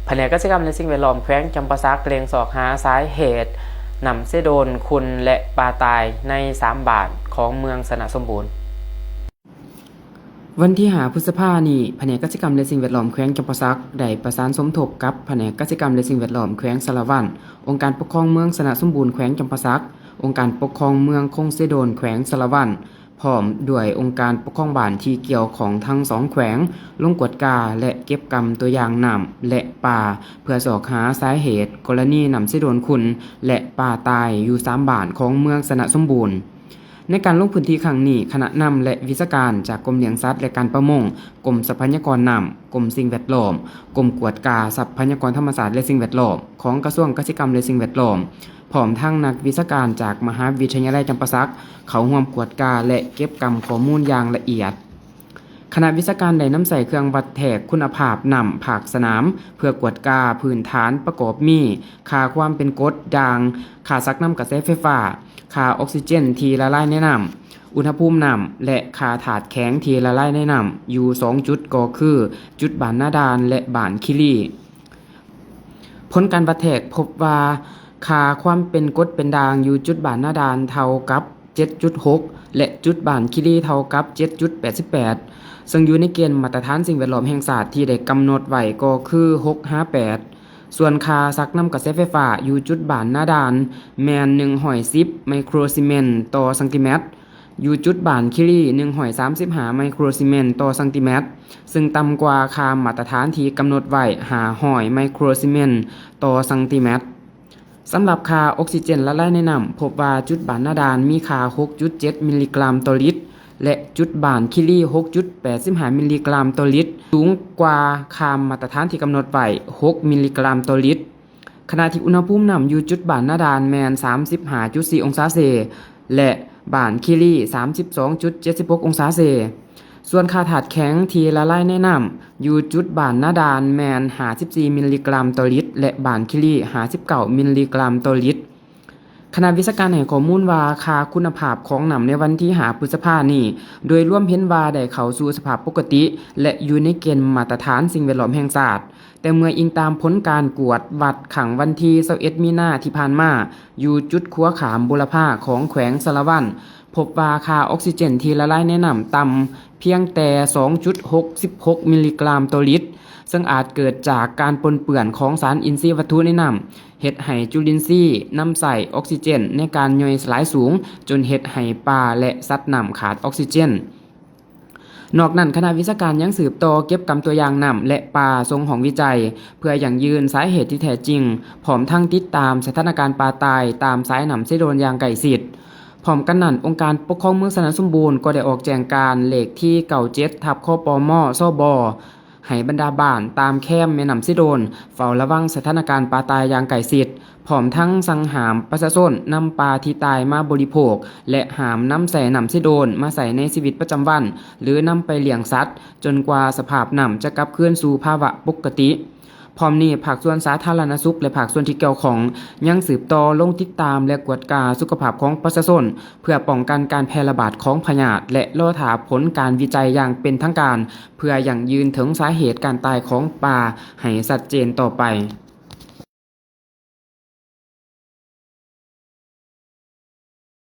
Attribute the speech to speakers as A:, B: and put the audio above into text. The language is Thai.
A: แผนกกิจกรรมในสิ่งแวดล้อมแขวงจำปาสักเล็งสอบหาสาเหตุนำเสโดนคุณและปลาตายใน3 บาทของเมืองสนะสมบูรณ์วันที่5 พฤษภาคมนี้แผนกกิจกรรมและสิ่งแวดล้อมแขวงจำปาสักได้ประสานสมทบกับแผนกกิจกรรมและสิ่งแวดล้อมแขวงสารวัตรองค์การปกครองเมืองสนะสมบูรณ์แขวงจำปาสักองค์การปกครองเมืองคงเสโดนแขวงสารวัตรพร้อมด้วยองค์การปกครองบ้านที่เกี่ยวของทั้ง2แขวงลงกวดกาและเก็บกรรมตัวอย่างน้ำและป่าเพื่อสอบหาสาเหตุกรณีนำเสโดนคุณและป่าตายอยู่3 บ้านของเมืองสนะสมบูรณ์ในการลงพื้นที่ครั้งนี้คณะนำและวิชาการจากกรมเลี้ยงสัตว์และการประมงกรมทรัพยากรน้ำกรมสิ่งแวดล้อมกรมกวดกาทรัพยากรธรรมชาติและสิ่งแวดล้อมของกระทรวงเกษตรกรรมและสิ่งแวดล้อมพร้อมทั้งนักวิชาการจากมหาวิทยาลัยจำปาสักเขาร่วมกวดกาและเก็บกรรมข้อมูลอย่างละเอียดคณะวิชาการได้นำใส่เครื่องวัดแทกคุณภาพน้ำภาคสนามเพื่อกวดกาพื้นฐานประกอบมีค่าความเป็นกรดด่างค่าซักน้ำกระแสไฟฟ้าค่าออกซิเจนที่ละลายในน้ำอุณหภูมิน้ำและค่าถาดแข็งที่ละลายในน้ำอยู่2 จุดก็คือจุดบ้านนาดานและบ้านคิรีผลการวัดแทกพบว่าค่าความเป็นกรดเป็นด่างอยู่จุดบ้านนาดานเท่ากับ 7.6 และจุดบ้านคิรีเท่ากับ 7.88 ซึ่งอยู่ในเกณฑ์มาตรฐานสิ่งแวดล้อมแห่งชาติที่ได้กำหนดไว้ก็คือ 658 ส่วนค่าซักน้ำกระแสไฟฟ้าอยู่จุดบ้านนาดานแมน110 ไมโครซีเมนต์ต่อซมอยู่จุดบ้านคิรี135 ไมโครซีเมนต์ต่อซมซึ่งต่ำกว่าค่ามาตรฐานที่กำหนดไว้500 ไมโครซีเมนต์ต่อซมสำหรับค่าออกซิเจนละลายในน้ำพบว่าจุดบ้านนาดานมีค่า 6.7 มิลลิกรัมต่อลิตรและจุดบ้านคิรี 6.85 มิลลิกรัมต่อลิตรสูงกว่าค่ามาตรฐานที่กำหนดไว้6 มิลลิกรัมต่อลิตรขณะที่อุณหภูมิน้ำอยู่จุดบ้านนาดานแมน 35.4 องศาเซและบ้านคิรี 32.76 องศาเซส่วนค่าถาดแข็งที่ละลายในน้ำอยู่จุดบ้านนาดานแมน54 มิลลิกรัมต่อลิตรและบ้านคิรี59 มิลลิกรัมต่อลิตรคณะวิชาการให้ข้อมูลว่าค่าคุณภาพของน้ำในวันที่5 พฤษภาคมนี้โดยรวมเห็นว่าได้เข้าสู่สภาพปกติและอยู่ในเกณฑ์มาตรฐานสิ่งแวดล้อมแห่งชาติแต่เมื่ออิงตามผลการกวดวัดขังวันที่21 มีนาที่ผ่านมาอยู่จุดขัวขามบุรพาของแขวงสารวัตรพบว่าค่าออกซิเจนที่ละลายในน้ำต่ำเพียงแต่ 2.66 มิลลิกรัมต่อลิตรซึ่งอาจเกิดจากการปนเปื้อนของสารอินทรีย์วัตถุในน้ำเฮ็ดให้จุลินทรีย์นำใส่ออกซิเจนในการย่อยสลายสูงจนเฮ็ดให้ปลาและสัตว์น้ำขาดออกซิเจนนอกนั้นคณะวิชาการยังสืบต่อเก็บกรรมตัวอย่างน้ำและปลาทรงห้องวิจัยเพื่ออย่างยืนสาเหตุที่แท้จริงพร้อมทั้งติดตามสถานการณ์ปลาตายตามสายน้ำเสโดนอย่างใกล้ชิดพร้อมกันนั้นองค์การปกครองเมืองสนะสมบูรณ์ก็ได้ออกแจ้งการเลขที่97ทับคปมซบให้บรรดาบ้านตามแคมแม่น้ำสิโดนเฝ้าระวังสถานการณ์ปลาตายอย่างใกล้ชิดพร้อมทั้งสั่งหามประชาชนนำปลาที่ตายมาบริโภคและหามนำใส่น้ำสิโดนมาใส่ในชีวิตประจำวันหรือนำไปเลี้ยงสัตว์จนกว่าสภาพน้ำจะกลับคืนสู่ภาวะปกติพร้อมนี้ภาคส่วนสาธารณสุขและภาคส่วนที่เกี่ยวข้องยังสืบต่อลงติดตามและกวดกาสุขภาพของประชาชนเพื่อป้องกันการแพร่ระบาดของพยาธิและรอถาผลการวิจัยอย่างเป็นทางการเพื่ออย่างยืนถึงสาเหตุการตายของปลาให้ชัดเจนต่อไป